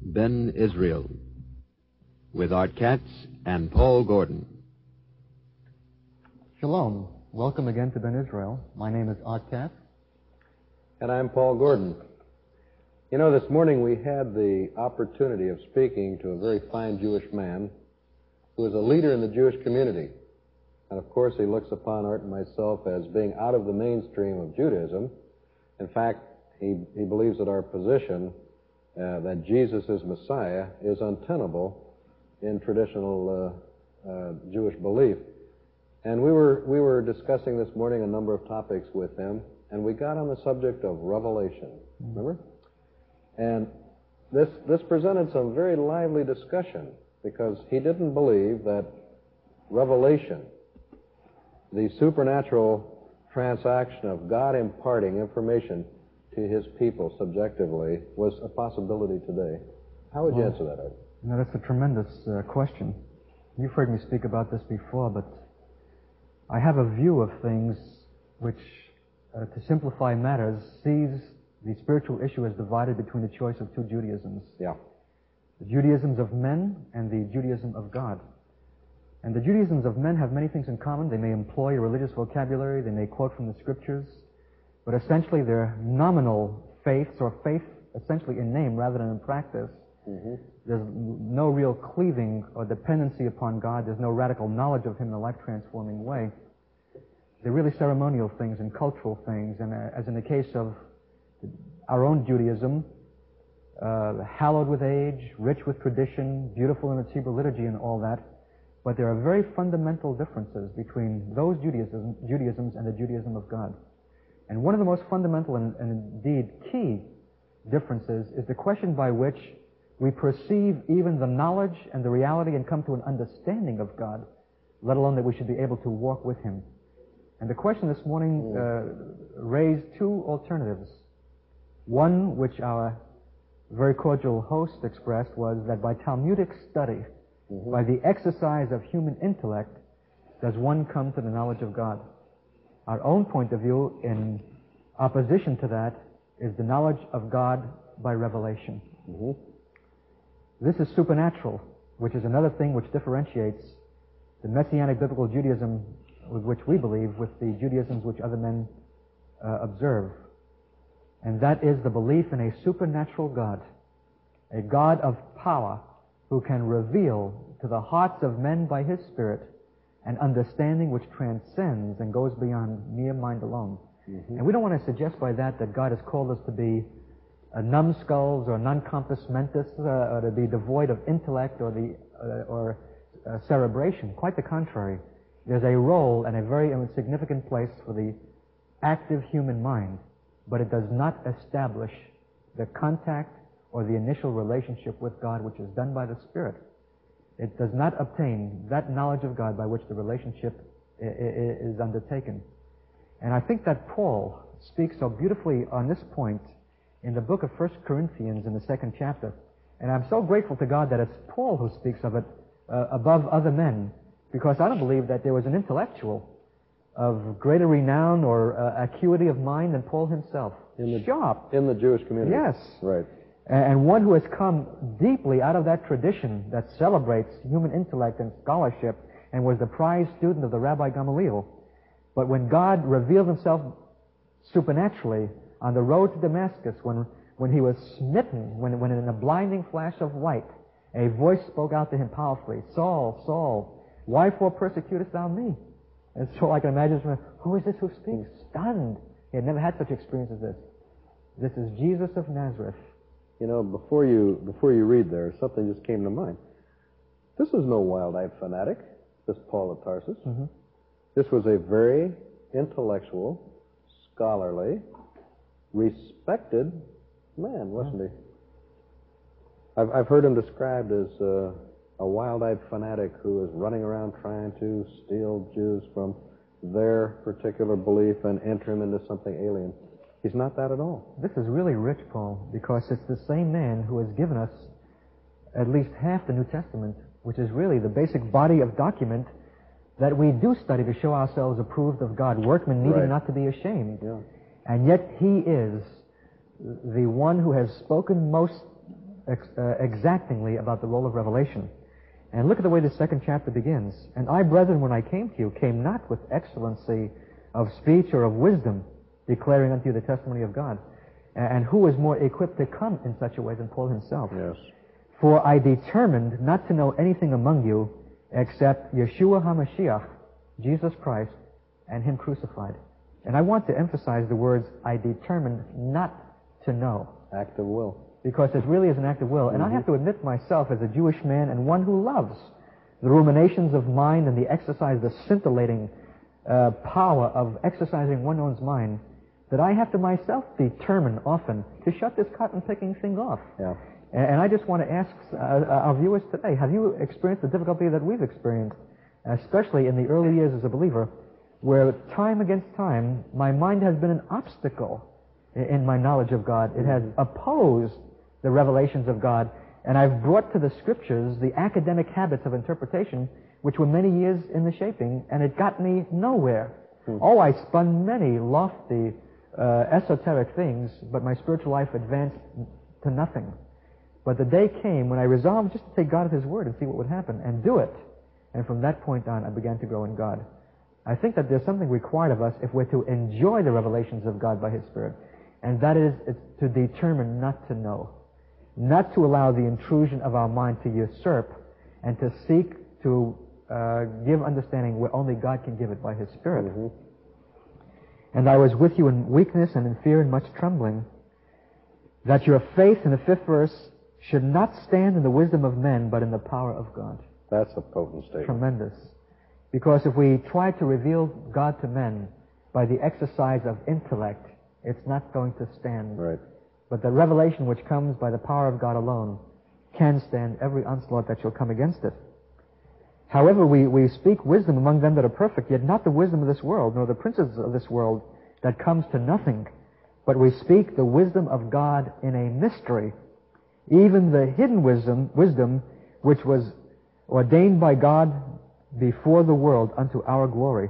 Ben Israel, with Art Katz and Paul Gordon. Shalom. Welcome again to Ben Israel. My name is Art Katz. And I'm Paul Gordon. You know, this morning we had the opportunity of speaking to a very fine Jewish man who is a leader in the Jewish community. And of course, he looks upon Art and myself as being out of the mainstream of Judaism. In fact, he believes that our position that Jesus is Messiah is untenable in traditional Jewish belief. And we were discussing this morning a number of topics with him, and we got on the subject of revelation. Remember? And this presented some very lively discussion because he didn't believe that revelation, the supernatural transaction of God imparting information to his people subjectively, was a possibility today. How would you answer that, Art? You know, that's a tremendous question. You've heard me speak about this before, but I have a view of things which, to simplify matters, sees the spiritual issue as divided between the choice of two Judaisms. Yeah. The Judaisms of men and the Judaism of God. And the Judaisms of men have many things in common. They may employ a religious vocabulary, they may quote from the scriptures, but essentially they're nominal faiths, or faith essentially in name rather than in practice. Mm-hmm. There's no real cleaving or dependency upon God. There's no radical knowledge of Him in a life-transforming way. They're really ceremonial things and cultural things, and as in the case of our own Judaism, hallowed with age, rich with tradition, beautiful in its Hebrew liturgy and all that, but there are very fundamental differences between those Judaisms and the Judaism of God. And one of the most fundamental and indeed key differences is the question by which we perceive even the knowledge and the reality and come to an understanding of God, let alone that we should be able to walk with Him. And the question this morning raised two alternatives. One, which our very cordial host expressed, was that by Talmudic study, by the exercise of human intellect, does one come to the knowledge of God. Our own point of view in opposition to that is the knowledge of God by revelation. This is supernatural, which is another thing which differentiates the Messianic biblical Judaism with which we believe with the Judaisms which other men observe. And that is the belief in a supernatural God, a God of power who can reveal to the hearts of men by His Spirit an understanding which transcends and goes beyond mere mind alone. And we don't want to suggest by that God has called us to be numbskulls or non-compos mentis, or to be devoid of intellect or cerebration. Quite the contrary. There's a role and a very significant place for the active human mind, but it does not establish the contact or the initial relationship with God, which is done by the Spirit. It does not obtain that knowledge of God by which the relationship is undertaken. And I think that Paul speaks so beautifully on this point in the book of 1 Corinthians in the 2nd chapter. And I'm so grateful to God that it's Paul who speaks of it above other men, because I don't believe that there was an intellectual of greater renown or acuity of mind than Paul himself. Sharp. In the Jewish community. Yes. Right. And one who has come deeply out of that tradition that celebrates human intellect and scholarship and was the prized student of the Rabbi Gamaliel. But when God revealed Himself supernaturally on the road to Damascus, when he was smitten, when in a blinding flash of light, a voice spoke out to him powerfully, "Saul, Saul, why for persecutest thou me?" And so I can imagine, who is this who speaks? Stunned. He had never had such experience as this. This is Jesus of Nazareth. You know, before you read there, something just came to mind. This was no wild-eyed fanatic, this Paul of Tarsus. This was a very intellectual, scholarly, respected man, wasn't he? I've heard him described as a wild-eyed fanatic who is running around trying to steal Jews from their particular belief and enter them into something alien. He's not that at all. This is really rich, Paul, because it's the same man who has given us at least half the New Testament, which is really the basic body of document that we do study to show ourselves approved of God, workmen needing not to be ashamed. Yeah. And yet he is the one who has spoken most exactingly about the role of revelation. And look at the way the second chapter begins. And I, brethren, when I came to you, came not with excellency of speech or of wisdom, declaring unto you the testimony of God. And who was more equipped to come in such a way than Paul himself? Yes. For I determined not to know anything among you except Yeshua HaMashiach, Jesus Christ, and Him crucified. And I want to emphasize the words, I determined not to know. Act of will. Because it really is an act of will. And I have to admit myself as a Jewish man and one who loves the ruminations of mind and the exercise, the scintillating power of exercising one's own mind, that I have to myself determine often to shut this cotton-picking thing off. Yeah. And I just want to ask our viewers today, have you experienced the difficulty that we've experienced, especially in the early years as a believer, where time against time, my mind has been an obstacle in my knowledge of God. It has opposed the revelations of God, and I've brought to the Scriptures the academic habits of interpretation, which were many years in the shaping, and it got me nowhere. Oh, I spun many lofty, esoteric things, but my spiritual life advanced to nothing. But the day came when I resolved just to take God at His word and see what would happen, and do it. And from that point on, I began to grow in God. I think that there's something required of us if we're to enjoy the revelations of God by His Spirit, and that is to determine not to know. Not to allow the intrusion of our mind to usurp, and to seek to give understanding where only God can give it by His Spirit. And I was with you in weakness and in fear and much trembling, that your faith, in the 5th verse, should not stand in the wisdom of men, but in the power of God. That's a potent statement. Tremendous. Because if we try to reveal God to men by the exercise of intellect, it's not going to stand. Right. But the revelation which comes by the power of God alone can stand every onslaught that shall come against it. However, we speak wisdom among them that are perfect, yet not the wisdom of this world, nor the princes of this world that comes to nothing. But we speak the wisdom of God in a mystery, even the hidden wisdom which was ordained by God before the world unto our glory.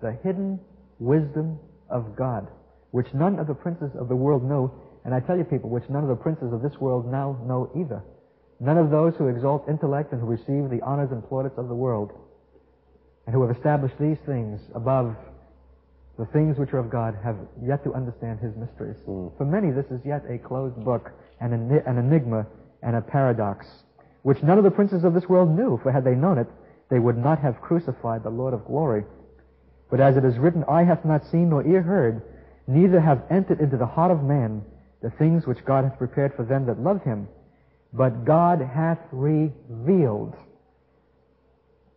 The hidden wisdom of God, which none of the princes of the world know, and I tell you people, which none of the princes of this world now know either. None of those who exalt intellect and who receive the honors and plaudits of the world, and who have established these things above the things which are of God, have yet to understand His mysteries. For many, this is yet a closed book, and an enigma, and a paradox, which none of the princes of this world knew, for had they known it, they would not have crucified the Lord of glory. But as it is written, eye hath not seen nor ear heard, neither have entered into the heart of man the things which God hath prepared for them that love Him. But God hath revealed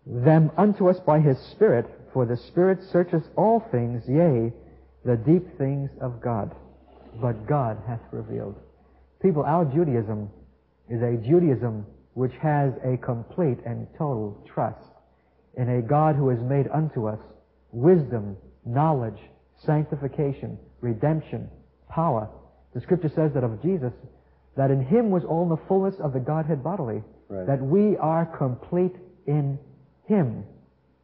them unto us by His Spirit, for the Spirit searcheth all things, yea, the deep things of God. But God hath revealed. People, our Judaism is a Judaism which has a complete and total trust in a God who has made unto us wisdom, knowledge, sanctification, redemption, power. The Scripture says that of Jesus, that in Him was all the fullness of the Godhead bodily, that we are complete in Him,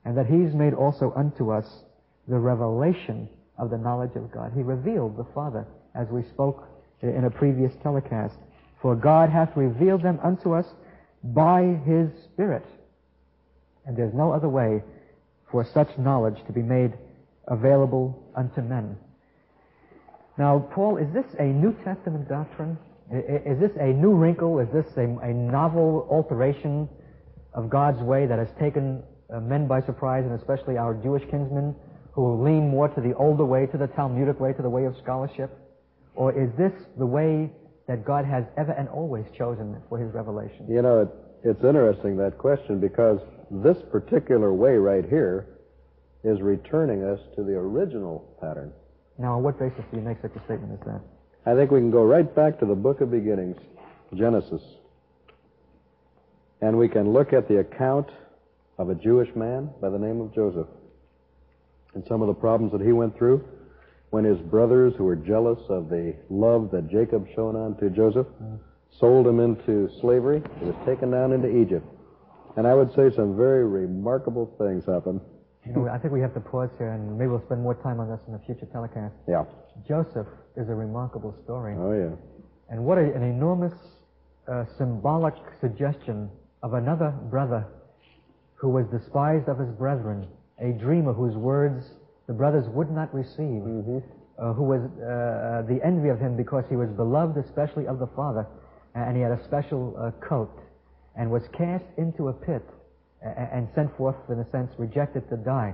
and that He's made also unto us the revelation of the knowledge of God. He revealed the Father, as we spoke in a previous telecast. For God hath revealed them unto us by His Spirit. And there's no other way for such knowledge to be made available unto men. Now, Paul, is this a New Testament doctrine? Is this a new wrinkle? Is this a novel alteration of God's way that has taken men by surprise, and especially our Jewish kinsmen, who lean more to the older way, to the Talmudic way, to the way of scholarship? Or is this the way that God has ever and always chosen for His revelation? You know, it's interesting, that question, because this particular way right here is returning us to the original pattern. Now, on what basis do you make such a statement as that? I think we can go right back to the book of beginnings, Genesis, and we can look at the account of a Jewish man by the name of Joseph and some of the problems that he went through when his brothers, who were jealous of the love that Jacob shone on to Joseph, sold him into slavery. He was taken down into Egypt. And I would say some very remarkable things happened. You know, I think we have to pause here, and maybe we'll spend more time on this in a future telecast. Yeah. Joseph is a remarkable story. Oh, yeah. And what an enormous symbolic suggestion of another brother who was despised of his brethren, a dreamer whose words the brothers would not receive, who was the envy of him because he was beloved especially of the Father, and he had a special coat, and was cast into a pit and sent forth, in a sense, rejected to die,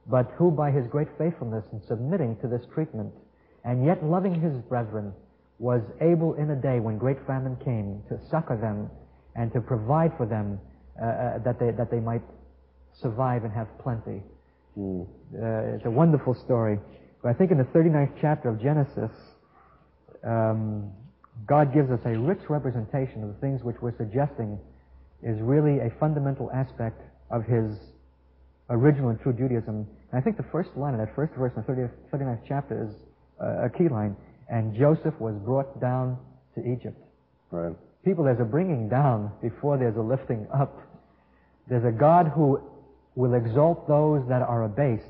but who by his great faithfulness in submitting to this treatment, and yet loving his brethren, was able in a day when great famine came to succor them and to provide for them that they might survive and have plenty. It's a wonderful story. But I think in the 39th chapter of Genesis, God gives us a rich representation of the things which we're suggesting is really a fundamental aspect of his original and true Judaism. And I think the first line of that first verse in the 39th chapter is a key line. And Joseph was brought down to Egypt. Right. People, there's a bringing down before there's a lifting up. There's a God who will exalt those that are abased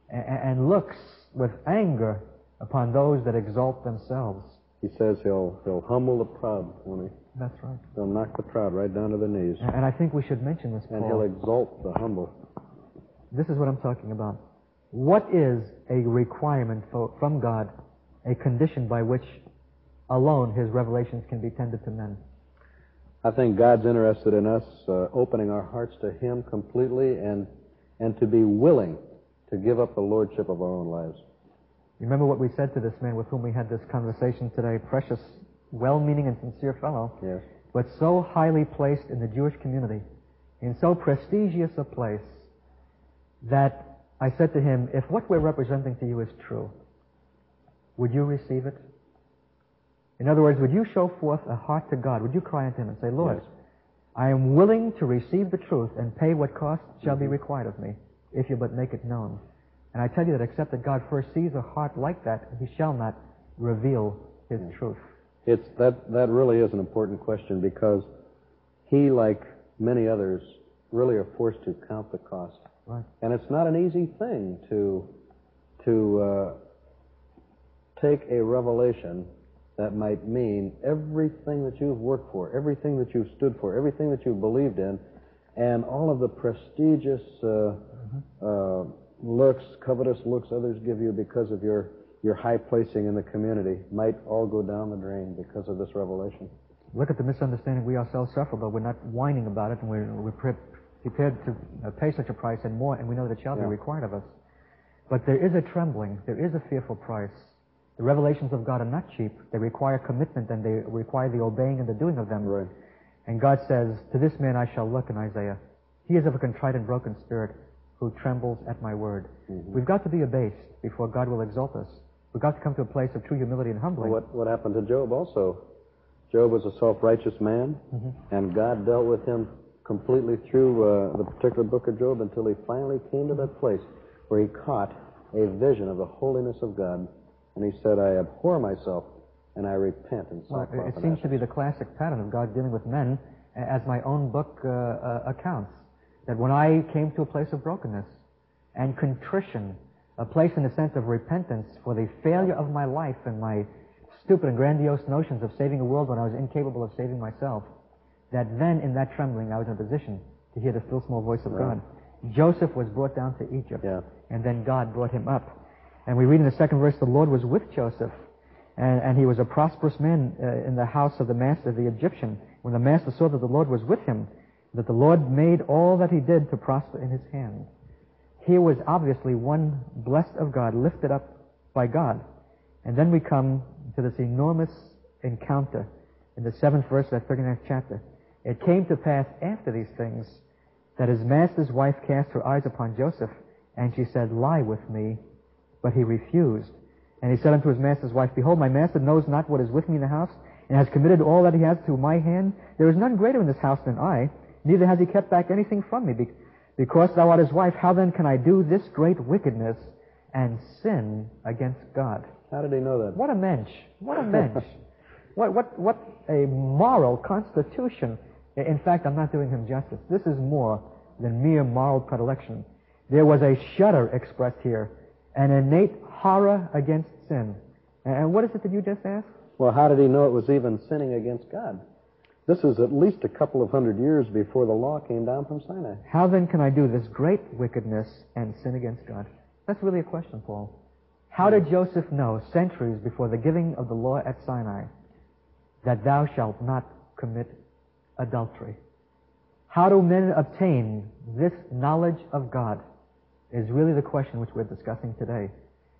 and looks with anger upon those that exalt themselves. He says he'll humble the proud, won't he? That's right. He'll knock the proud right down to their knees. And I think we should mention this, Paul. And he'll exalt the humble. This is what I'm talking about. What is a requirement from God, a condition by which alone his revelations can be tendered to men? I think God's interested in us opening our hearts to him completely and to be willing to give up the lordship of our own lives. Remember what we said to this man with whom we had this conversation today, precious, well-meaning and sincere fellow, Yes. but so highly placed in the Jewish community, in so prestigious a place, that I said to him, if what we're representing to you is true, would you receive it? In other words, would you show forth a heart to God? Would you cry unto him and say, Lord, Yes. I am willing to receive the truth and pay what cost shall be required of me, if you but make it known. And I tell you that except that God first sees a heart like that, he shall not reveal his truth. That really is an important question, because he, like many others, really are forced to count the cost. Right. And it's not an easy thing to take a revelation that might mean everything that you've worked for, everything that you've stood for, everything that you've believed in, and all of the prestigious looks, covetous looks others give you because of your high placing in the community might all go down the drain because of this revelation. Look at the misunderstanding we ourselves suffer, but we're not whining about it, and we're prepared to pay such a price and more, and we know that it shall be required of us. But there is a trembling, there is a fearful price. The revelations of God are not cheap. They require commitment, and they require the obeying and the doing of them. Right. And God says, to this man I shall look in Isaiah. He is of a contrite and broken spirit, who trembles at my word. We've got to be abased before God will exalt us. We've got to come to a place of true humility and humbling. What happened to Job also? Job was a self-righteous man, and God dealt with him completely through the particular book of Job until he finally came to that place where he caught a vision of the holiness of God, and he said, I abhor myself, and I repent in sackcloth and ashes. It seems to be the classic pattern of God dealing with men, as my own book accounts. That when I came to a place of brokenness and contrition, a place in the sense of repentance for the failure of my life and my stupid and grandiose notions of saving the world when I was incapable of saving myself, that then in that trembling I was in a position to hear the still small voice of God. Joseph was brought down to Egypt, and then God brought him up. And we read in the second verse, the Lord was with Joseph, and he was a prosperous man in the house of the master, the Egyptian. When the master saw that the Lord was with him, that the Lord made all that he did to prosper in his hand. Here was obviously one blessed of God, lifted up by God. And then we come to this enormous encounter in the 7th verse of that 39th chapter. It came to pass after these things that his master's wife cast her eyes upon Joseph, and she said, lie with me. But he refused. And he said unto his master's wife, behold, my master knows not what is with me in the house, and has committed all that he has to my hand. There is none greater in this house than I, neither has he kept back anything from me. Because thou art his wife, how then can I do this great wickedness and sin against God? How did he know that? What a mensch. What a mensch. What a moral constitution. In fact, I'm not doing him justice. This is more than mere moral predilection. There was a shudder expressed here, an innate horror against sin. And what is it that you just asked? Well, how did he know it was even sinning against God? This is at least a couple of hundred years before the law came down from Sinai. How then can I do this great wickedness and sin against God? That's really a question, Paul. How did Joseph know, centuries before the giving of the law at Sinai, that thou shalt not commit adultery? How do men obtain this knowledge of God is really the question which we're discussing today.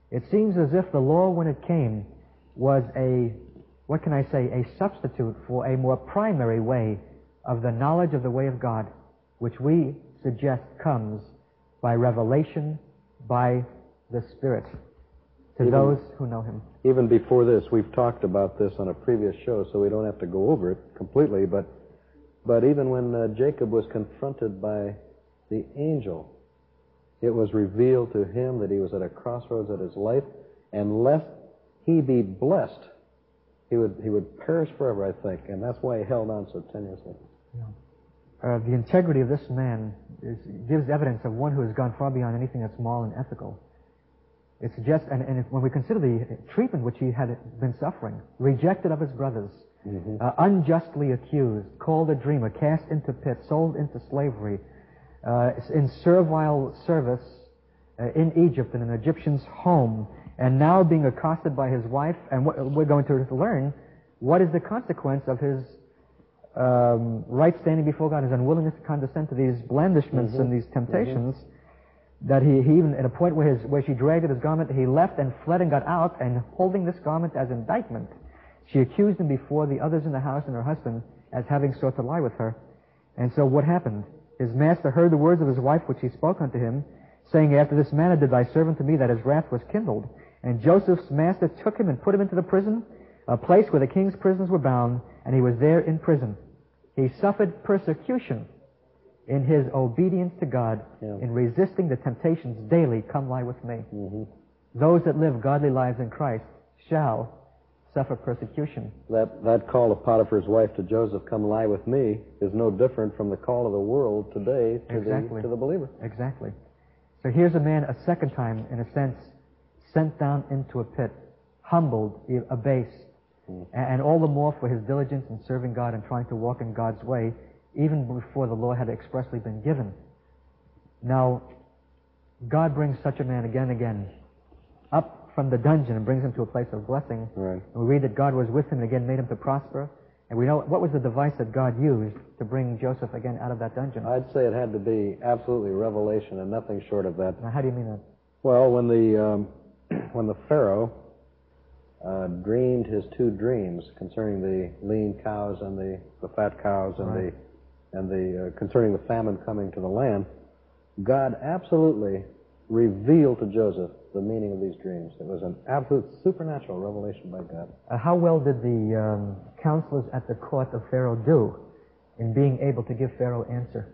It seems as if the law, when it came, was a substitute for a more primary way of the knowledge of the way of God, which we suggest comes by revelation, by the Spirit, to those who know Him. Even before this, we've talked about this on a previous show, so we don't have to go over it completely, but even when Jacob was confronted by the angel, it was revealed to him that he was at a crossroads of his life, and lest he be blessed, he would perish forever, I think, and that's why he held on so tenuously. Yeah. The integrity of this man gives evidence of one who has gone far beyond anything that's moral and ethical. It suggests, and when we consider the treatment which he had been suffering, rejected of his brothers, unjustly accused, called a dreamer, cast into pit, sold into slavery, in servile service in Egypt, in an Egyptian's home, and now being accosted by his wife, and we're going to learn what is the consequence of his right standing before God, his unwillingness to condescend to these blandishments and these temptations, that he even, at a point where she dragged at his garment, he left and fled and got out, and holding this garment as indictment, she accused him before the others in the house and her husband as having sought to lie with her. And so what happened? His master heard the words of his wife which he spoke unto him, saying, After this manner did thy servant to me, that his wrath was kindled. And Joseph's master took him and put him into the prison, a place where the king's prisoners were bound, and he was there in prison. He suffered persecution in his obedience to God, in resisting the temptations daily, come lie with me. Those that live godly lives in Christ shall suffer persecution. That call of Potiphar's wife to Joseph, come lie with me, is no different from the call of the world today to the believer. Exactly. So here's a man a second time, in a sense, sent down into a pit, humbled, abased, and all the more for his diligence in serving God and trying to walk in God's way, even before the law had expressly been given. Now, God brings such a man again and again up from the dungeon and brings him to a place of blessing. Right. And we read that God was with him and again made him to prosper. And we know, what was the device that God used to bring Joseph again out of that dungeon? I'd say it had to be absolutely revelation and nothing short of that. Now, how do you mean that? Well, when the Pharaoh dreamed his two dreams concerning the lean cows and the fat cows and concerning the famine coming to the land, God absolutely revealed to Joseph the meaning of these dreams. It was an absolute supernatural revelation by God. How well did the counselors at the court of Pharaoh do in being able to give Pharaoh answer?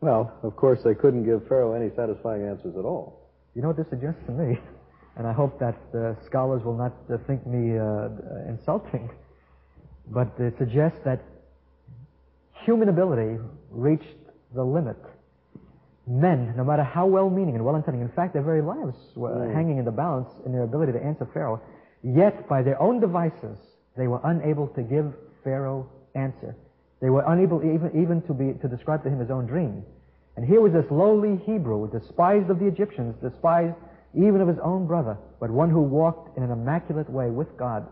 Well, of course, they couldn't give Pharaoh any satisfying answers at all. You know what this suggests to me? And I hope that scholars will not think me insulting, but it suggests that human ability reached the limit. Men, no matter how well-meaning and well-intending, in fact, their very lives were hanging in the balance in their ability to answer Pharaoh, yet by their own devices, they were unable to give Pharaoh answer. They were unable even to describe to him his own dream. And here was this lowly Hebrew, despised of the Egyptians, despised even of his own brother, but one who walked in an immaculate way with God,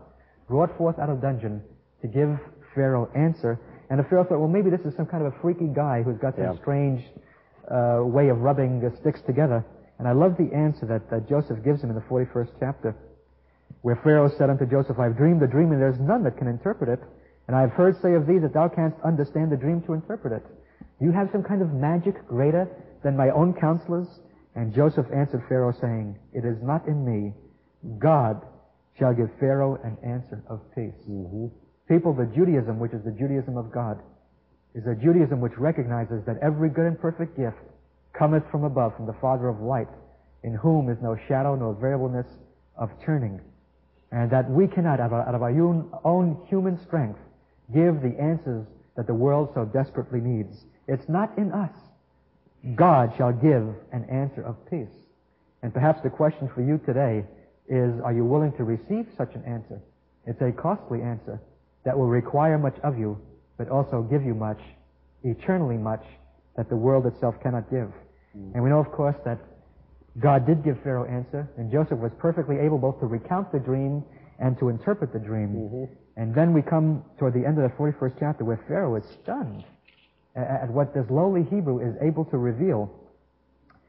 brought forth out of dungeon to give Pharaoh answer. And the Pharaoh thought, well, maybe this is some kind of a freaky guy who's got some strange way of rubbing sticks together. And I love the answer that Joseph gives him in the 41st chapter, where Pharaoh said unto Joseph, I have dreamed a dream, and there is none that can interpret it. And I have heard say of thee that thou canst understand the dream to interpret it. Do you have some kind of magic greater than my own counselors? And Joseph answered Pharaoh, saying, It is not in me. God shall give Pharaoh an answer of peace. People, the Judaism, which is the Judaism of God, is a Judaism which recognizes that every good and perfect gift cometh from above, from the Father of light, in whom is no shadow nor variableness of turning. And that we cannot, out of our own human strength, give the answers that the world so desperately needs. It's not in us. God shall give an answer of peace. And perhaps the question for you today is, are you willing to receive such an answer? It's a costly answer that will require much of you, but also give you much, eternally much, that the world itself cannot give. And we know, of course, that God did give Pharaoh answer, and Joseph was perfectly able both to recount the dream and to interpret the dream. And then we come toward the end of the 41st chapter where Pharaoh is stunned at what this lowly Hebrew is able to reveal,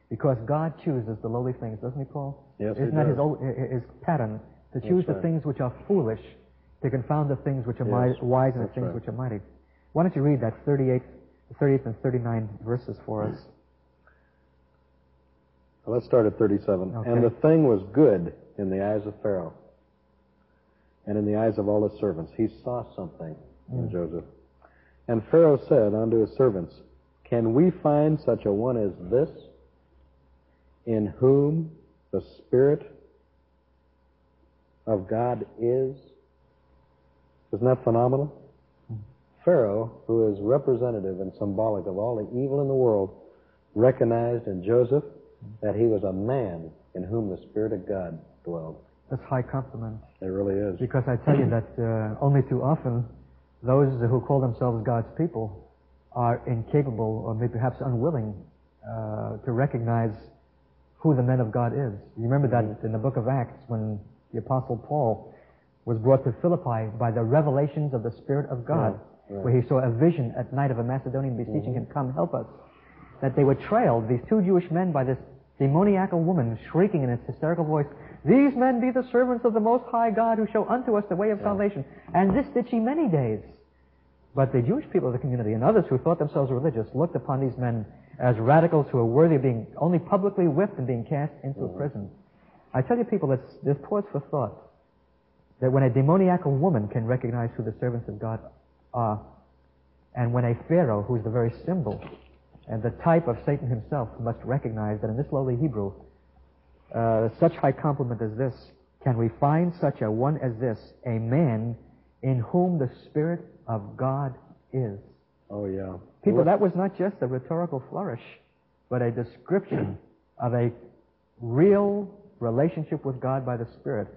because God chooses the lowly things, doesn't he, Paul? Yes, Isn't that his pattern, to choose the things which are foolish, to confound the things which are wise and the things which are mighty? Why don't you read that 38th and 39 verses for us? Let's start at 37. Okay. And the thing was good in the eyes of Pharaoh and in the eyes of all his servants. He saw something in Joseph. And Pharaoh said unto his servants, Can we find such a one as this, in whom the Spirit of God is? Isn't that phenomenal? Pharaoh, who is representative and symbolic of all the evil in the world, recognized in Joseph that he was a man in whom the Spirit of God dwelled. That's high compliment. It really is. Because I tell you that only too often those who call themselves God's people are incapable or maybe perhaps unwilling to recognize who the men of God is. You remember that in the book of Acts when the Apostle Paul was brought to Philippi by the revelations of the Spirit of God, where he saw a vision at night of a Macedonian beseeching him, Come, help us. That they were trailed, these two Jewish men, by this demoniacal woman shrieking in its hysterical voice, These men be the servants of the Most High God who show unto us the way of salvation. And this did she many days. But the Jewish people of the community and others who thought themselves religious looked upon these men as radicals who were worthy of being only publicly whipped and being cast into a prison. I tell you people, there's pause for thought that when a demoniacal woman can recognize who the servants of God are, and when a Pharaoh, who is the very symbol and the type of Satan himself, must recognize that in this lowly Hebrew, such high compliment as this, can we find such a one as this, a man in whom the Spirit of God is? Oh, yeah. People, that was not just a rhetorical flourish, but a description of a real relationship with God by the Spirit,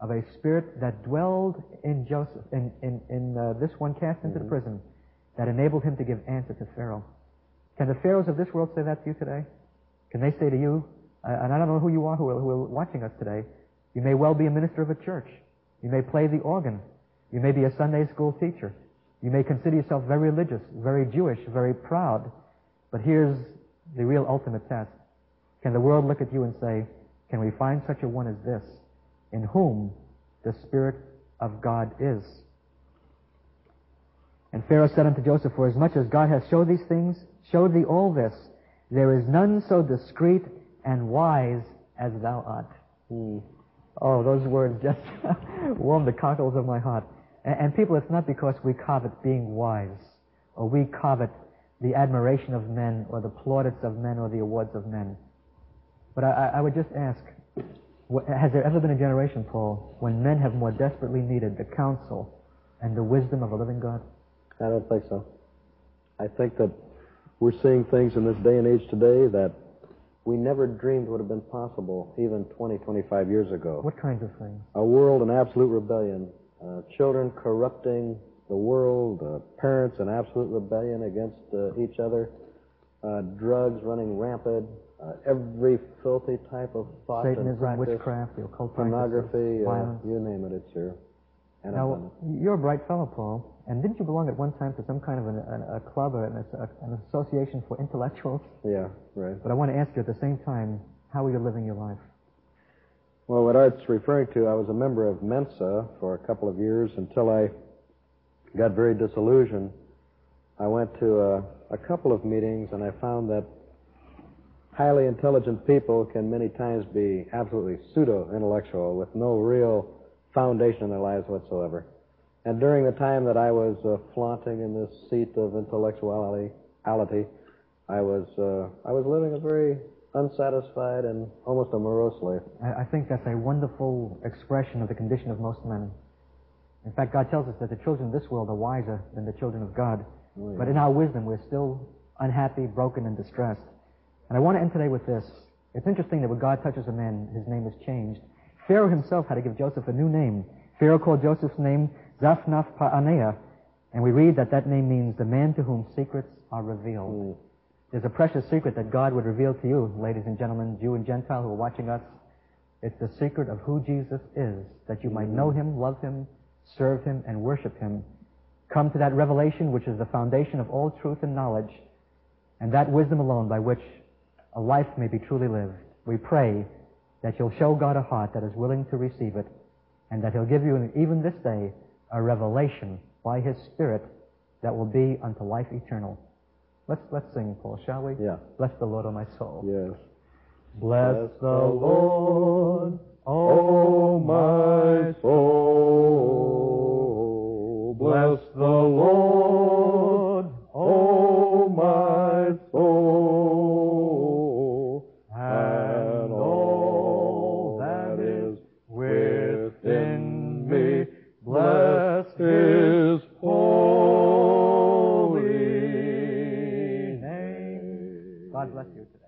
of a Spirit that dwelled in Joseph, in this one cast into the prison, that enabled him to give answer to Pharaoh. Can the pharaohs of this world say that to you today? Can they say to you, and I don't know who you are who are watching us today, you may well be a minister of a church. You may play the organ. You may be a Sunday school teacher. You may consider yourself very religious, very Jewish, very proud. But here's the real ultimate test. Can the world look at you and say, can we find such a one as this, in whom the Spirit of God is? And Pharaoh said unto Joseph, For as much as God hath showed these things, showed thee all this, there is none so discreet and wise as thou art. Oh, those words just warm the cockles of my heart. And people, it's not because we covet being wise, or we covet the admiration of men, or the plaudits of men, or the awards of men. But I would just ask, has there ever been a generation, Paul, when men have more desperately needed the counsel and the wisdom of a living God? I don't think so. I think that we're seeing things in this day and age today that we never dreamed would have been possible even 20, 25 years ago. What kinds of things? A world in absolute rebellion, children corrupting the world, parents in absolute rebellion against each other, drugs running rampant, every filthy type of thought Satanism, and practice, witchcraft, the occult pornography, violence. you name it, it's here. And Now, you're a bright fellow, Paul, and didn't you belong at one time to some kind of a club or an association for intellectuals? yeah, right. But I want to ask you at the same time, how are you living your life? Well, what Art's referring to, I was a member of Mensa for a couple of years until I got very disillusioned. I went to a couple of meetings, and I found that highly intelligent people can many times be absolutely pseudo-intellectual with no real foundation in their lives whatsoever. And during the time that I was flaunting in this seat of intellectuality, I was living a very unsatisfied and almost a morose life. I think that's a wonderful expression of the condition of most men. In fact, God tells us that the children of this world are wiser than the children of God. Oh, yeah. But in our wisdom, we're still unhappy, broken, and distressed. And I want to end today with this. It's interesting that when God touches a man, his name is changed. Pharaoh himself had to give Joseph a new name. Pharaoh called Joseph's name Zaphnath Pa'aneah, And we read that that name means the man to whom secrets are revealed. There's a precious secret that God would reveal to you, ladies and gentlemen, Jew and Gentile who are watching us. It's the secret of who Jesus is, that you might know Him, love Him, serve Him, and worship Him. Come to that revelation which is the foundation of all truth and knowledge, and that wisdom alone by which a life may be truly lived. We pray that you'll show God a heart that is willing to receive it, and that He'll give you, even this day, a revelation by His Spirit that will be unto life eternal. Let's sing, Paul, shall we? Yeah. Bless the Lord, O my soul. Yes. Bless the Lord, O my soul. Bless the Lord, O my soul. And all that is within me, bless His holy name. God bless you today.